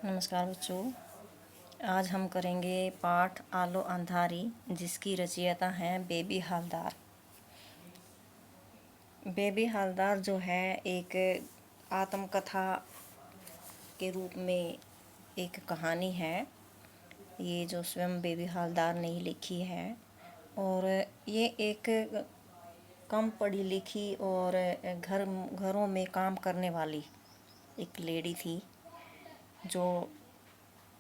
नमस्कार बच्चों। आज हम करेंगे पाठ आलो अंधारी, जिसकी रचयिता हैं बेबी हालदार। बेबी हालदार जो है एक आत्मकथा के रूप में एक कहानी है। ये जो स्वयं बेबी हालदार ने ही लिखी है और ये एक कम पढ़ी लिखी और घरों में काम करने वाली एक लेडी थी, जो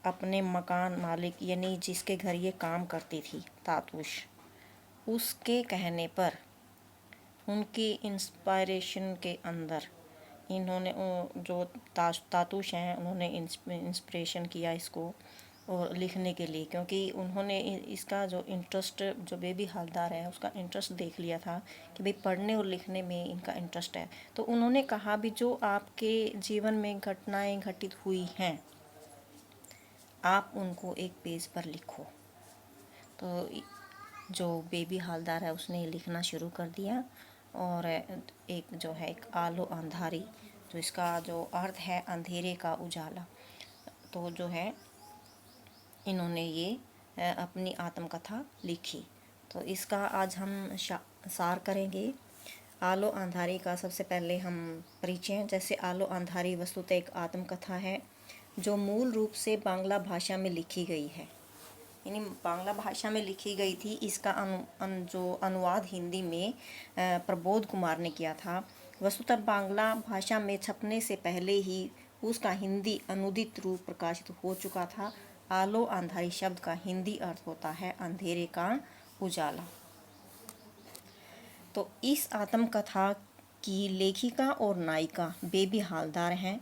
अपने मकान मालिक यानी जिसके घर ये काम करती थी, तातूश, उसके कहने पर, उनकी इंस्पायरेशन के अंदर इन्होंने जो तातूश हैं उन्होंने इंस्पिरेशन किया इसको और लिखने के लिए, क्योंकि उन्होंने इसका जो इंटरेस्ट, जो बेबी हालदार है उसका इंटरेस्ट देख लिया था कि भाई पढ़ने और लिखने में इनका इंटरेस्ट है। तो उन्होंने कहा भी जो आपके जीवन में घटनाएं घटित हुई हैं आप उनको एक पेज पर लिखो। तो जो बेबी हालदार है उसने लिखना शुरू कर दिया और एक जो है एक आलो अंधारी, जो इसका जो अर्थ है अंधेरे का उजाला, तो जो है इन्होंने ये अपनी आत्मकथा लिखी। तो इसका आज हम सार करेंगे। आलो अंधारी का सबसे पहले हम परिचय। जैसे आलो अंधारी वस्तुतः एक आत्मकथा है जो मूल रूप से बांग्ला भाषा में लिखी गई है, यानी बांग्ला भाषा में लिखी गई थी। इसका जो अनुवाद हिंदी में प्रबोध कुमार ने किया था। वस्तुतः बांग्ला भाषा में छपने से पहले ही उसका हिंदी अनुदित रूप प्रकाशित हो चुका था। आलो अंधारी शब्द का हिंदी अर्थ होता है अंधेरे का उजाला। तो इस आत्मकथा की लेखिका और नायिका बेबी हालदार हैं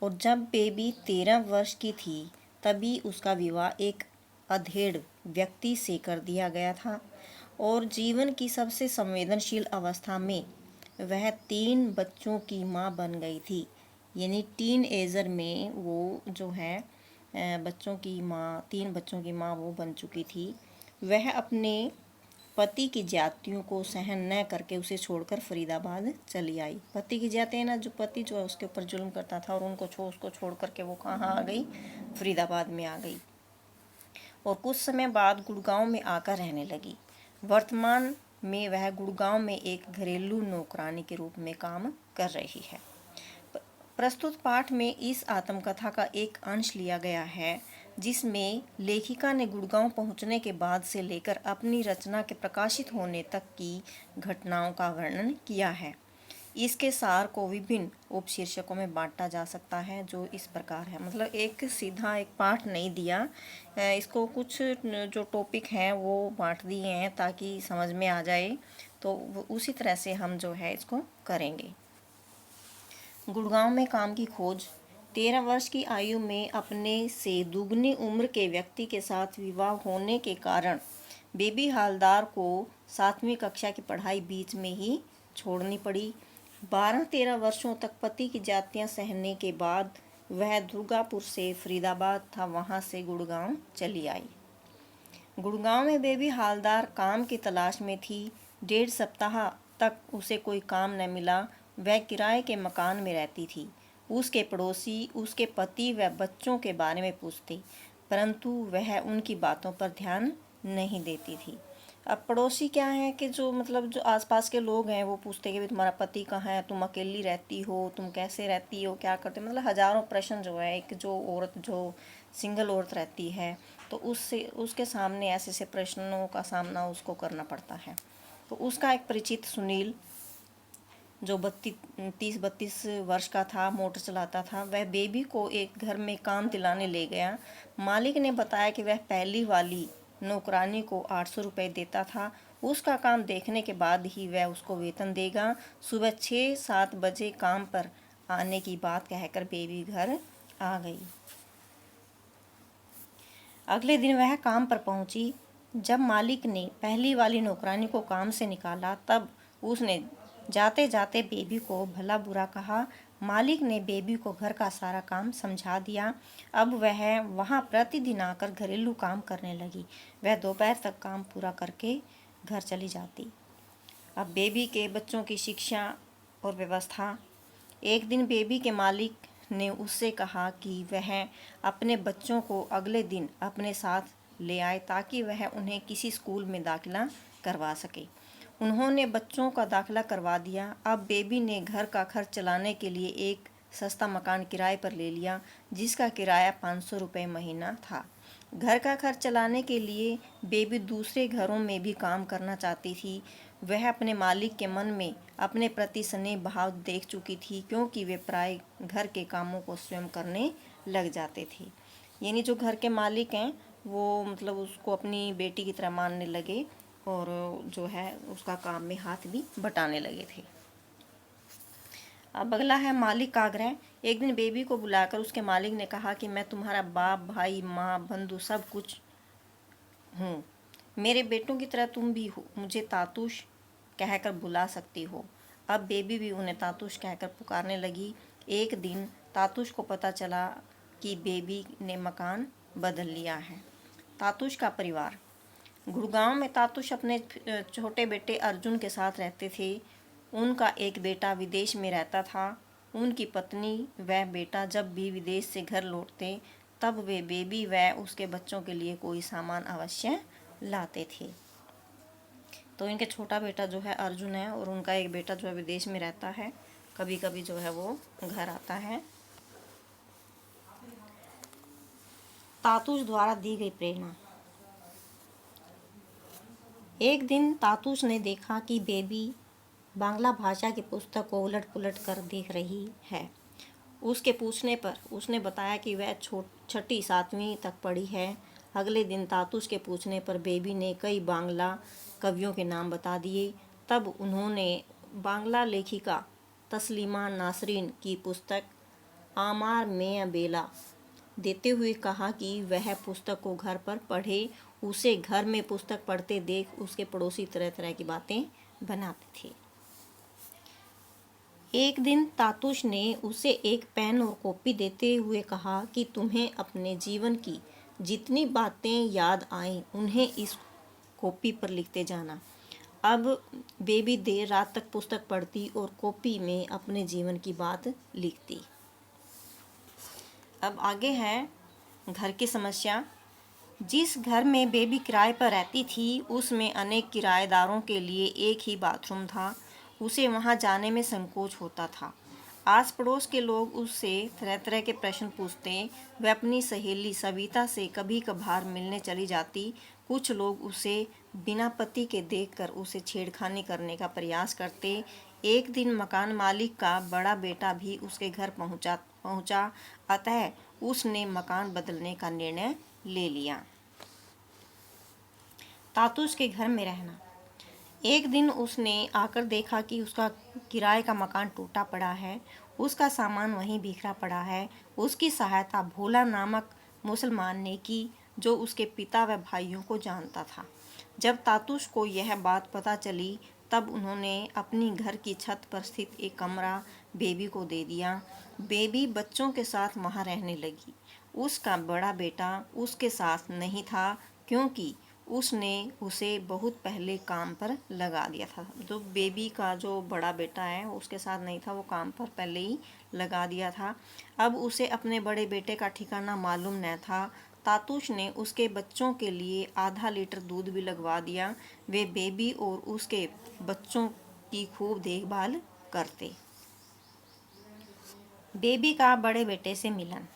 और जब बेबी 13 वर्ष की थी तभी उसका विवाह एक अधेड़ व्यक्ति से कर दिया गया था और जीवन की सबसे संवेदनशील अवस्था में वह 3 बच्चों की माँ बन गई थी। यानी टीन एजर में वो जो है बच्चों की माँ, 3 बच्चों की माँ वो बन चुकी थी। वह अपने पति की ज्यादतियों को सहन न करके उसे छोड़कर फरीदाबाद चली आई। पति की ज्यादती ना, जो पति जो है उसके ऊपर जुल्म करता था और उसको छोड़ करके वो कहाँ आ गई, फरीदाबाद में आ गई और कुछ समय बाद गुड़गांव में आकर रहने लगी। वर्तमान में वह गुड़गांव में एक घरेलू नौकरानी के रूप में काम कर रही है। प्रस्तुत पाठ में इस आत्मकथा का एक अंश लिया गया है जिसमें लेखिका ने गुड़गांव पहुंचने के बाद से लेकर अपनी रचना के प्रकाशित होने तक की घटनाओं का वर्णन किया है। इसके सार को विभिन्न उपशीर्षकों में बांटा जा सकता है, जो इस प्रकार है। मतलब एक सीधा एक पाठ नहीं दिया, इसको कुछ जो टॉपिक हैं वो बांट दिए हैं ताकि समझ में आ जाए। तो उसी तरह से हम जो है इसको करेंगे। गुड़गांव में काम की खोज। 13 वर्ष की आयु में अपने से दुगनी उम्र के व्यक्ति के साथ विवाह होने के कारण बेबी हालदार को 7वीं कक्षा की पढ़ाई बीच में ही छोड़नी पड़ी। 12-13 वर्षों तक पति की जातियां सहने के बाद वह दुर्गापुर से फरीदाबाद था, वहां से गुड़गांव चली आई। गुड़गांव में बेबी हालदार काम की तलाश में थी। 1.5 सप्ताह तक उसे कोई काम न मिला। वह किराए के मकान में रहती थी। उसके पड़ोसी उसके पति व बच्चों के बारे में पूछते, परंतु वह उनकी बातों पर ध्यान नहीं देती थी। अब पड़ोसी क्या है कि जो मतलब जो आसपास के लोग हैं वो पूछते कि तुम्हारा पति कहाँ है, तुम अकेली रहती हो, तुम कैसे रहती हो, क्या करते, मतलब हजारों प्रश्न जो है एक जो औरत, जो सिंगल औरत रहती है, तो उसके सामने ऐसे ऐसे प्रश्नों का सामना उसको करना पड़ता है। तो उसका एक परिचित सुनील, जो 30-32 वर्ष का था, मोटर चलाता था, वह बेबी को एक घर में काम दिलाने ले गया। मालिक ने बताया कि वह पहली वाली नौकरानी को 800 रुपये देता था। उसका काम देखने के बाद ही वह उसको वेतन देगा। सुबह 6-7 बजे काम पर आने की बात कहकर बेबी घर आ गई। अगले दिन वह काम पर पहुंची। जब मालिक ने पहली वाली नौकरानी को काम से निकाला तब उसने जाते जाते बेबी को भला बुरा कहा। मालिक ने बेबी को घर का सारा काम समझा दिया। अब वह वहां प्रतिदिन आकर घरेलू काम करने लगी। वह दोपहर तक काम पूरा करके घर चली जाती। अब बेबी के बच्चों की शिक्षा और व्यवस्था। एक दिन बेबी के मालिक ने उससे कहा कि वह अपने बच्चों को अगले दिन अपने साथ ले आए ताकि वह उन्हें किसी स्कूल में दाखिला करवा सके। उन्होंने बच्चों का दाखिला करवा दिया। अब बेबी ने घर का खर्च चलाने के लिए एक सस्ता मकान किराए पर ले लिया, जिसका किराया 500 रुपये महीना था। घर का खर्च चलाने के लिए बेबी दूसरे घरों में भी काम करना चाहती थी। वह अपने मालिक के मन में अपने प्रति स्नेह भाव देख चुकी थी, क्योंकि वे प्राय घर के कामों को स्वयं करने लग जाते थे। यानी जो घर के मालिक हैं वो मतलब उसको अपनी बेटी की तरह मानने लगे और जो है उसका काम में हाथ भी बटाने लगे थे। अब अगला है मालिक का आग्रह। एक दिन बेबी को बुलाकर उसके मालिक ने कहा कि मैं तुम्हारा बाप, भाई, माँ, बंधु सब कुछ हूँ। मेरे बेटों की तरह तुम भी हो, मुझे तातुश कहकर बुला सकती हो। अब बेबी भी उन्हें तातुश कहकर पुकारने लगी। एक दिन तातुश को पता चला कि बेबी ने मकान बदल लिया है। तातुश का परिवार। गुड़गांव में तातुश अपने छोटे बेटे अर्जुन के साथ रहते थे। उनका एक बेटा विदेश में रहता था। उनकी पत्नी व बेटा जब भी विदेश से घर लौटते तब वे बेबी व उसके बच्चों के लिए कोई सामान अवश्य लाते थे। तो इनके छोटा बेटा जो है अर्जुन है और उनका एक बेटा जो है विदेश में रहता है। कभी कभी जो है वो घर आता है। तातुश द्वारा दी गई प्रेरणा। एक दिन तातुश ने देखा कि बेबी बांग्ला भाषा की पुस्तक को उलट पुलट कर देख रही है। उसके पूछने पर उसने बताया कि वह छठी 7वीं तक पढ़ी है। अगले दिन तातुश के पूछने पर बेबी ने कई बांग्ला कवियों के नाम बता दिए। तब उन्होंने बांग्ला लेखिका तस्लीमा नासरीन की पुस्तक आमार में बेला देते हुए कहा कि वह पुस्तक को घर पर पढ़े। उसे घर में पुस्तक पढ़ते देख उसके पड़ोसी तरह तरह की बातें बनाते थे। एक दिन तातुश ने उसे एक पेन और कॉपी देते हुए कहा कि तुम्हें अपने जीवन की जितनी बातें याद आएं उन्हें इस कॉपी पर लिखते जाना। अब बेबी देर रात तक पुस्तक पढ़ती और कॉपी में अपने जीवन की बात लिखती। अब आगे है घर की समस्या। जिस घर में बेबी किराए पर रहती थी उसमें अनेक किराएदारों के लिए एक ही बाथरूम था। उसे वहां जाने में संकोच होता था। आस पड़ोस के लोग उससे तरह तरह के प्रश्न पूछते। वह अपनी सहेली सविता से कभी कभार मिलने चली जाती। कुछ लोग उसे बिना पति के देखकर उसे छेड़खानी करने का प्रयास करते। एक दिन मकान मालिक का बड़ा बेटा भी उसके घर पहुंचा। अतः उसने मकान बदलने का निर्णय ले लिया। तातुश के घर में रहना। एक दिन उसने आकर देखा कि उसका किराए का मकान टूटा पड़ा है। उसका सामान वहीं बिखरा पड़ा है। उसकी सहायता भोला नामक मुसलमान ने की, जो उसके पिता व भाइयों को जानता था। जब तातुश को यह बात पता चली तब उन्होंने अपनी घर की छत पर स्थित एक कमरा बेबी को दे दिया। बेबी बच्चों के साथ वहाँ रहने लगी। उसका बड़ा बेटा उसके साथ नहीं था, क्योंकि उसने उसे बहुत पहले काम पर लगा दिया था। जो बेबी का जो बड़ा बेटा है उसके साथ नहीं था, वो काम पर पहले ही लगा दिया था। अब उसे अपने बड़े बेटे का ठिकाना मालूम न था। तातुश ने उसके बच्चों के लिए आधा लीटर दूध भी लगवा दिया। वे बेबी और उसके बच्चों की खूब देखभाल करते। बेबी का बड़े बेटे से मिलन।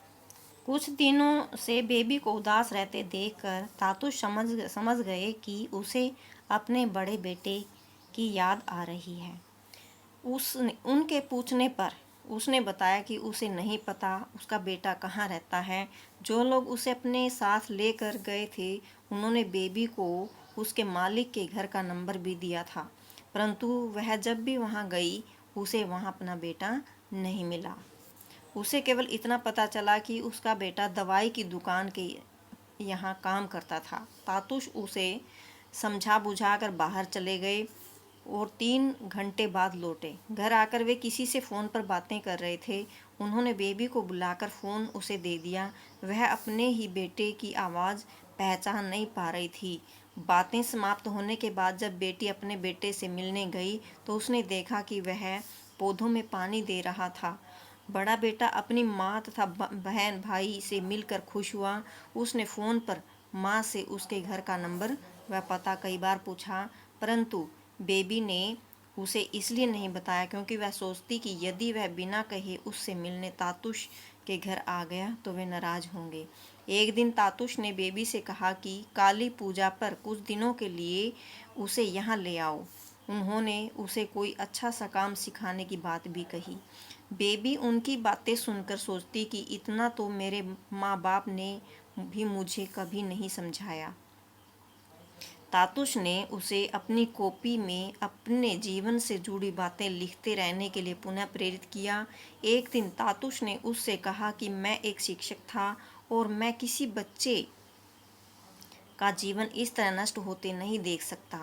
कुछ दिनों से बेबी को उदास रहते देखकर तातुश समझ गए कि उसे अपने बड़े बेटे की याद आ रही है। उनके पूछने पर उसने बताया कि उसे नहीं पता उसका बेटा कहाँ रहता है। जो लोग उसे अपने साथ लेकर गए थे उन्होंने बेबी को उसके मालिक के घर का नंबर भी दिया था, परंतु वह जब भी वहाँ गई उसे वहाँ अपना बेटा नहीं मिला। उसे केवल इतना पता चला कि उसका बेटा दवाई की दुकान के यहाँ काम करता था। तातुश उसे समझा बुझाकर बाहर चले गए और 3 घंटे बाद लौटे। घर आकर वे किसी से फ़ोन पर बातें कर रहे थे। उन्होंने बेबी को बुलाकर फ़ोन उसे दे दिया। वह अपने ही बेटे की आवाज़ पहचान नहीं पा रही थी। बातें समाप्त होने के बाद जब बेटी अपने बेटे से मिलने गई तो उसने देखा कि वह पौधों में पानी दे रहा था। बड़ा बेटा अपनी माँ तथा बहन भाई से मिलकर खुश हुआ। उसने फ़ोन पर माँ से उसके घर का नंबर व पता कई बार पूछा, परंतु बेबी ने उसे इसलिए नहीं बताया क्योंकि वह सोचती कि यदि वह बिना कहे उससे मिलने तातुश के घर आ गया तो वे नाराज होंगे। एक दिन तातुश ने बेबी से कहा कि काली पूजा पर कुछ दिनों के लिए उसे यहाँ ले आओ। उन्होंने उसे कोई अच्छा सा काम सिखाने की बात भी कही। बेबी उनकी बातें सुनकर सोचती कि इतना तो मेरे माँ बाप ने भी मुझे कभी नहीं समझाया। तातुश ने उसे अपनी कॉपी में अपने जीवन से जुड़ी बातें लिखते रहने के लिए पुनः प्रेरित किया। एक दिन तातुश ने उससे कहा कि मैं एक शिक्षक था और मैं किसी बच्चे का जीवन इस तरह नष्ट होते नहीं देख सकता।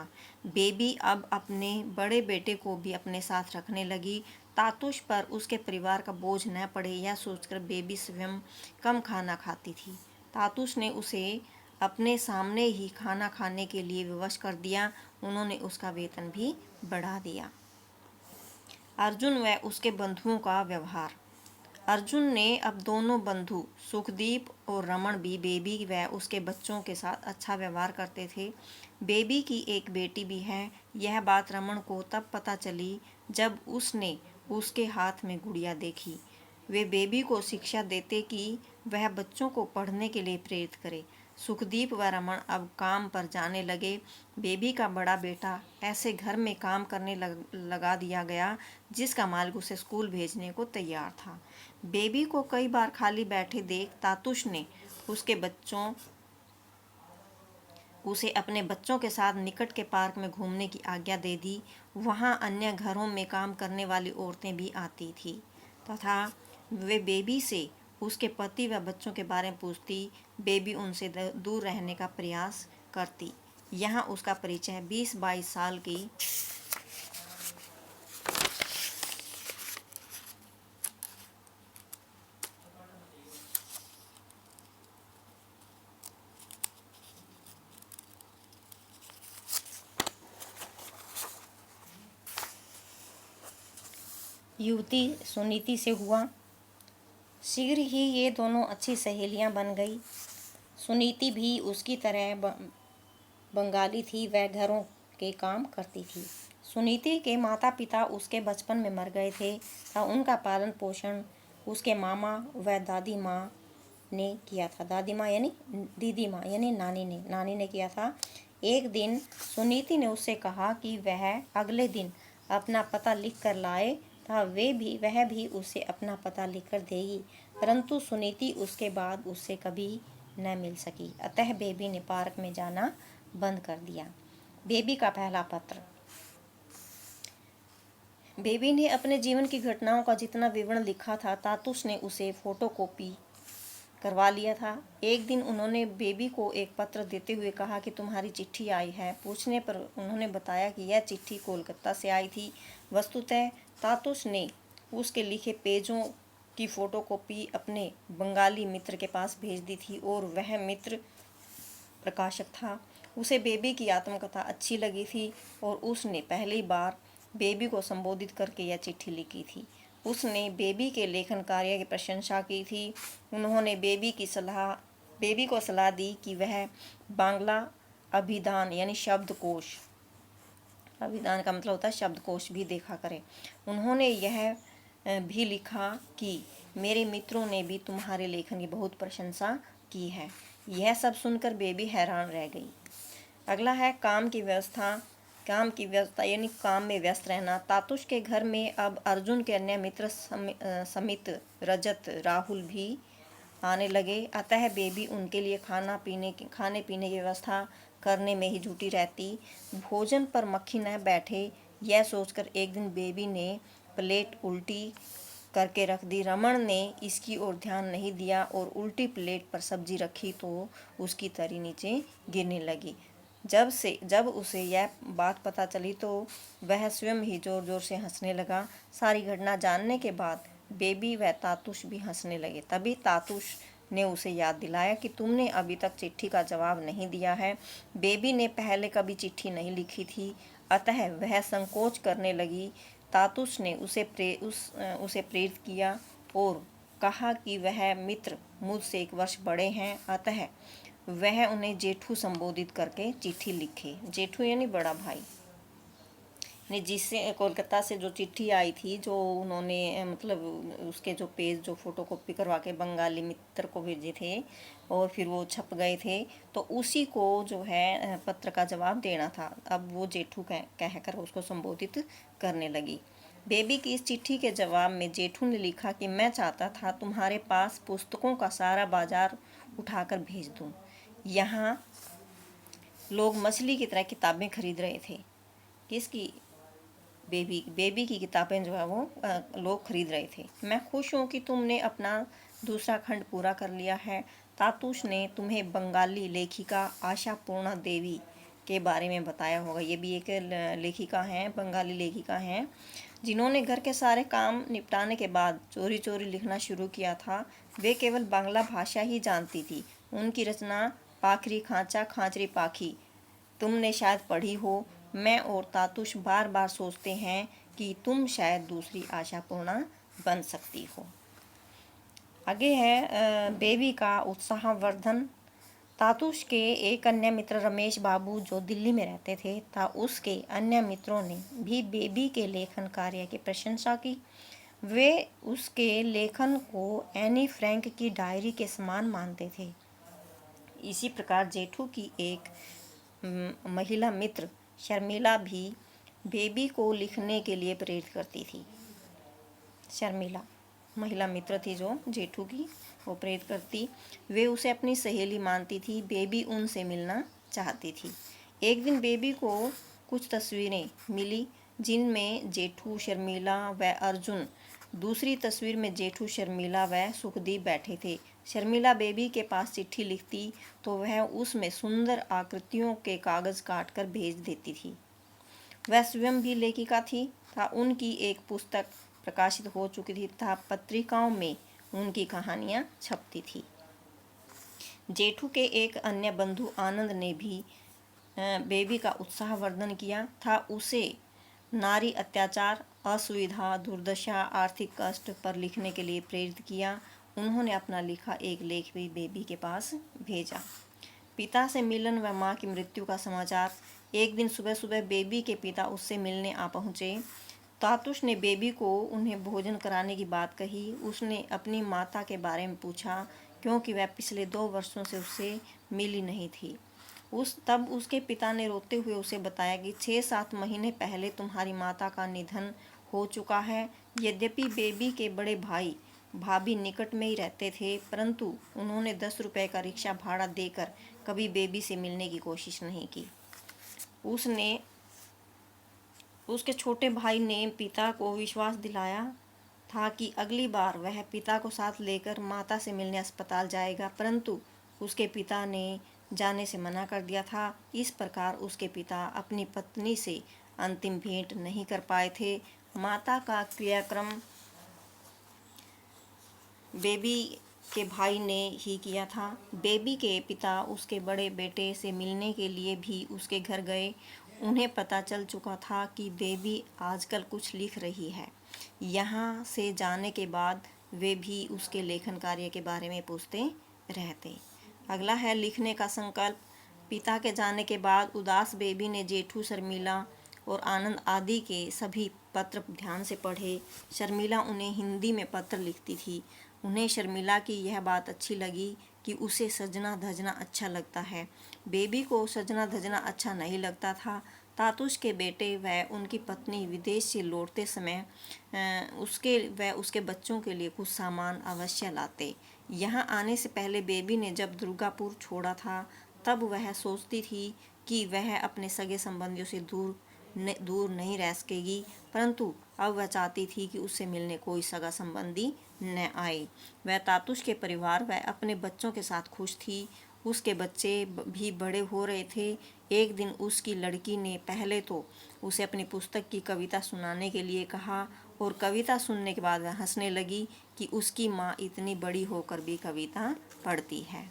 बेबी अब अपने बड़े बेटे को भी अपने साथ रखने लगी। तातुश पर उसके परिवार का बोझ न पड़े यह सोचकर बेबी स्वयं कम खाना खाती थी। तातुश ने उसे अपने सामने ही खाना खाने के लिए विवश कर दिया। उन्होंने उसका वेतन भी बढ़ा दिया। अर्जुन व उसके बंधुओं का व्यवहार। अर्जुन ने अब दोनों बंधु सुखदीप और रमन भी बेबी व उसके बच्चों के साथ अच्छा व्यवहार करते थे। बेबी की एक बेटी भी है। यह बात रमन को तब पता चली जब उसने उसके हाथ में गुड़िया देखी। वे बेबी को शिक्षा देते कि वह बच्चों को पढ़ने के लिए प्रेरित करे। सुखदीप व रमन अब काम पर जाने लगे। बेबी का बड़ा बेटा ऐसे घर में काम करने लगा दिया गया जिसका मालिक उसे स्कूल भेजने को तैयार था। बेबी को कई बार खाली बैठे देख तातुश ने उसे अपने बच्चों के साथ निकट के पार्क में घूमने की आज्ञा दे दी। वहाँ अन्य घरों में काम करने वाली औरतें भी आती थी तथा वे बेबी से उसके पति व बच्चों के बारे में पूछती। बेबी उनसे दूर रहने का प्रयास करती। यहाँ उसका परिचय 20-22 साल की युवती सुनीति से हुआ। शीघ्र ही ये दोनों अच्छी सहेलियां बन गई। सुनीति भी उसकी तरह बंगाली थी। वह घरों के काम करती थी। सुनीति के माता पिता उसके बचपन में मर गए थे और उनका पालन पोषण उसके मामा व दादी माँ ने किया था। दादी माँ यानी दीदी माँ यानी नानी ने किया था। एक दिन सुनीति ने उससे कहा कि वह अगले दिन अपना पता लिख कर लाए था। वह भी उसे अपना पता लिख कर देगी, परंतु सुनीति उसके बाद उससे कभी न मिल सकी। अतः बेबी ने पार्क में जाना बंद कर दिया। बेबी का पहला पत्र। बेबी ने अपने जीवन की घटनाओं का जितना विवरण लिखा था तातुश ने उसे फोटोकॉपी करवा लिया था। एक दिन उन्होंने बेबी को एक पत्र देते हुए कहा कि तुम्हारी चिट्ठी आई है। पूछने पर उन्होंने बताया कि यह चिट्ठी कोलकाता से आई थी। वस्तुतः तातुश ने उसके लिखे पेजों की फोटोकॉपी अपने बंगाली मित्र के पास भेज दी थी और वह मित्र प्रकाशक था। उसे बेबी की आत्मकथा अच्छी लगी थी और उसने पहली बार बेबी को संबोधित करके यह चिट्ठी लिखी थी। उसने बेबी के लेखन कार्य की प्रशंसा की थी। उन्होंने बेबी को सलाह दी कि वह बांग्ला अभिधान यानी शब्दकोश, अभिधान का मतलब होता है शब्दकोश, भी देखा करे। उन्होंने यह भी लिखा कि मेरे मित्रों ने भी तुम्हारे लेखन की बहुत प्रशंसा की है। यह सब सुनकर बेबी हैरान रह गई। अगला है काम की व्यवस्था यानी काम में व्यस्त रहना। तातुश के घर में अब अर्जुन के अन्य मित्र समित रजत राहुल भी आने लगे। अतः बेबी उनके लिए खाने पीने की व्यवस्था करने में ही जुटी रहती। भोजन पर मक्खी न बैठे यह सोचकर एक दिन बेबी ने प्लेट उल्टी करके रख दी। रमन ने इसकी ओर ध्यान नहीं दिया और उल्टी प्लेट पर सब्जी रखी तो उसकी तरी नीचे गिरने लगी। जब उसे यह बात पता चली तो वह स्वयं ही जोर जोर से हंसने लगा। सारी घटना जानने के बाद बेबी व तातुश भी हंसने लगे। तभी तातुश ने उसे याद दिलाया कि तुमने अभी तक चिट्ठी का जवाब नहीं दिया है। बेबी ने पहले कभी चिट्ठी नहीं लिखी थी, अतः वह संकोच करने लगी। तातुश ने उसे प्रेरित किया और कहा कि वह मित्र मुझसे 1 वर्ष बड़े हैं, अतः वह उन्हें जेठू संबोधित करके चिट्ठी लिखे। जेठू यानी बड़ा भाई ने, जिससे कोलकाता से जो चिट्ठी आई थी, जो उन्होंने मतलब उसके जो पेज जो फोटोकॉपी करवा के बंगाली मित्र को भेजे थे और फिर वो छप गए थे, तो उसी को जो है पत्र का जवाब देना था। अब वो जेठू कहकर उसको संबोधित करने लगी। बेबी की इस चिट्ठी के जवाब में जेठू ने लिखा कि मैं चाहता था तुम्हारे पास पुस्तकों का सारा बाजार उठाकर भेज दूं। यहाँ लोग मछली की तरह किताबें खरीद रहे थे। किसकी? बेबी की किताबें जो है वो लोग खरीद रहे थे। मैं खुश हूँ कि तुमने अपना दूसरा खंड पूरा कर लिया है। तातुश ने तुम्हें बंगाली लेखिका आशापूर्णा देवी के बारे में बताया होगा। ये भी एक लेखिका हैं, बंगाली लेखिका हैं, जिन्होंने घर के सारे काम निपटाने के बाद चोरी चोरी लिखना शुरू किया था। वे केवल बांग्ला भाषा ही जानती थी। उनकी रचना पाखरी खांचा खांचरी पाखी तुमने शायद पढ़ी हो। मैं और तातुश बार बार सोचते हैं कि तुम शायद दूसरी आशापूर्णा बन सकती हो। आगे है बेबी का उत्साहवर्धन। तातुश के एक अन्य मित्र रमेश बाबू जो दिल्ली में रहते थे, उसके अन्य मित्रों ने भी बेबी के लेखन कार्य की प्रशंसा की। वे उसके लेखन को एनी फ्रैंक की डायरी के समान मानते थे। इसी प्रकार जेठू की एक महिला मित्र शर्मिला भी बेबी को लिखने के लिए प्रेरित करती थी। शर्मिला महिला मित्र थी जो जेठू की, वो प्रेरित करती। वे उसे अपनी सहेली मानती थी। बेबी उनसे मिलना चाहती थी। एक दिन बेबी को कुछ तस्वीरें मिली जिनमें जेठू, शर्मिला व अर्जुन। दूसरी तस्वीर में जेठू, शर्मिला व सुखदीप बैठे थे। शर्मिला बेबी के पास चिट्ठी लिखती तो वह उसमें सुंदर आकृतियों के कागज़ काट कर भेज देती थी। वह स्वयं भी लेखिका थी। उनकी एक पुस्तक प्रकाशित हो चुकी थी तथा पत्रिकाओं में उनकी कहानियाँ छपती थी। जेठू के एक अन्य बंधु आनंद ने भी बेबी का उत्साहवर्धन किया था। उसे नारी अत्याचार, असुविधा, दुर्दशा, आर्थिक कष्ट पर लिखने के लिए प्रेरित किया। उन्होंने अपना लिखा एक लेख भी बेबी के पास भेजा। पिता से मिलन व माँ की मृत्यु का समाचार। एक दिन सुबह सुबह बेबी के पिता उससे मिलने आ पहुँचे। तातुश ने बेबी को उन्हें भोजन कराने की बात कही। उसने अपनी माता के बारे में पूछा क्योंकि वह पिछले 2 वर्षों से उससे मिली नहीं थी। तब उसके पिता ने रोते हुए उसे बताया कि 6-7 महीने पहले तुम्हारी माता का निधन हो चुका है। यद्यपि बेबी के बड़े भाई भाभी निकट में ही रहते थे, परंतु उन्होंने 10 रुपये का रिक्शा भाड़ा देकर कभी बेबी से मिलने की कोशिश नहीं की। उसके छोटे भाई ने पिता को विश्वास दिलाया था कि अगली बार वह पिता को साथ लेकर माता से मिलने अस्पताल जाएगा, परंतु उसके पिता ने जाने से मना कर दिया था। इस प्रकार उसके पिता अपनी पत्नी से अंतिम भेंट नहीं कर पाए थे। माता का क्रियाक्रम बेबी के भाई ने ही किया था। बेबी के पिता उसके बड़े बेटे से मिलने के लिए भी उसके घर गए। उन्हें पता चल चुका था कि बेबी आजकल कुछ लिख रही है। यहाँ से जाने के बाद वे भी उसके लेखन कार्य के बारे में पूछते रहते। अगला है लिखने का संकल्प। पिता के जाने के बाद उदास बेबी ने जेठू, शर्मिला और आनंद आदि के सभी पत्र ध्यान से पढ़े। शर्मिला उन्हें हिंदी में पत्र लिखती थी। उन्हें शर्मिला की यह बात अच्छी लगी कि उसे सजना धजना अच्छा लगता है। बेबी को सजना धजना अच्छा नहीं लगता था। तातुश के बेटे व उनकी पत्नी विदेश से लौटते समय उसके बच्चों के लिए कुछ सामान अवश्य लाते। यहाँ आने से पहले बेबी ने जब दुर्गापुर छोड़ा था, तब वह सोचती थी कि वह अपने सगे संबंधियों से दूर नहीं रह सकेगी, परंतु अब वह चाहती थी कि उससे मिलने कोई सगा संबंधी न आए। वह तातुश के परिवार व अपने बच्चों के साथ खुश थी। उसके बच्चे भी बड़े हो रहे थे। एक दिन उसकी लड़की ने पहले तो उसे अपनी पुस्तक की कविता सुनाने के लिए कहा और कविता सुनने के बाद वह हंसने लगी कि उसकी माँ इतनी बड़ी होकर भी कविता पढ़ती है।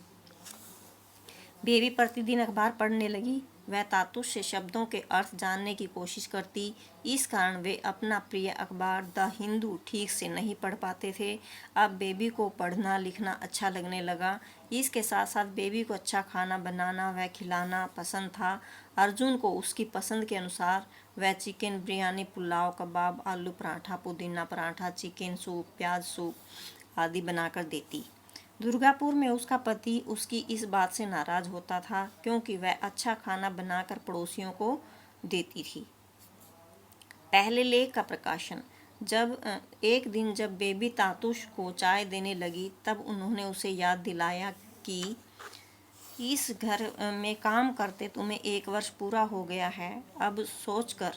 बेबी प्रतिदिन अखबार पढ़ने लगी। वह तातुश से शब्दों के अर्थ जानने की कोशिश करती। इस कारण वे अपना प्रिय अखबार द हिंदू ठीक से नहीं पढ़ पाते थे। अब बेबी को पढ़ना लिखना अच्छा लगने लगा। इसके साथ साथ बेबी को अच्छा खाना बनाना व खिलाना पसंद था। अर्जुन को उसकी पसंद के अनुसार वह चिकन बिरयानी, पुलाव, कबाब, आलू पराठा, पुदीना पराठा, चिकन सूप, प्याज सूप आदि बनाकर देती। दुर्गापुर में उसका पति उसकी इस बात से नाराज होता था क्योंकि वह अच्छा खाना बनाकर पड़ोसियों को देती थी। पहले लेख का प्रकाशन। एक दिन जब बेबी तातुश को चाय देने लगी तब उन्होंने उसे याद दिलाया कि इस घर में काम करते तुम्हें 1 वर्ष पूरा हो गया है। अब सोचकर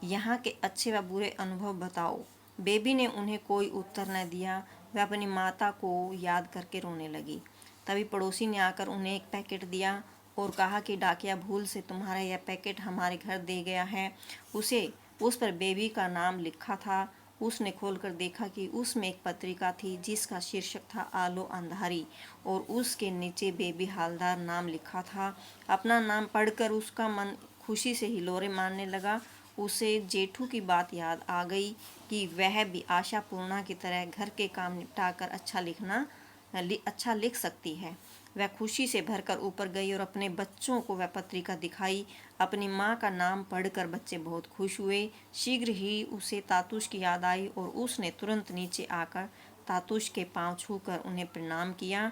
यहाँ के अच्छे व बुरे अनुभव बताओ। बेबी ने उन्हें कोई उत्तर न दिया। वह अपनी माता को याद करके रोने लगी। तभी पड़ोसी ने आकर उन्हें एक पैकेट दिया और कहा कि डाकिया भूल से तुम्हारा यह पैकेट हमारे घर दे गया है। उस पर बेबी का नाम लिखा था। उसने खोलकर देखा कि उसमें एक पत्रिका थी जिसका शीर्षक था आलो अंधारी और उसके नीचे बेबी हालदार नाम लिखा था। अपना नाम पढ़कर उसका मन खुशी से हिलोरे मारने लगा। उसे जेठू की बात याद आ गई कि वह भी आशा पूर्णा की तरह घर के काम निपटाकर अच्छा लिख सकती है। वह खुशी से भरकर ऊपर गई और अपने बच्चों को वह पत्रिका दिखाई। अपनी माँ का नाम पढ़कर बच्चे बहुत खुश हुए। शीघ्र ही उसे तातुश की याद आई और उसने तुरंत नीचे आकर तातुश के पांव छूकर उन्हें प्रणाम किया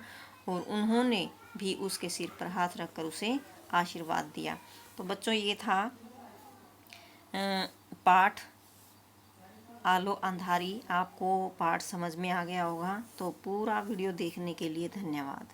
और उन्होंने भी उसके सिर पर हाथ रखकर उसे आशीर्वाद दिया। तो बच्चों, ये था पाठ आलो अंधारी। आपको पाठ समझ में आ गया होगा। तो पूरा वीडियो देखने के लिए धन्यवाद।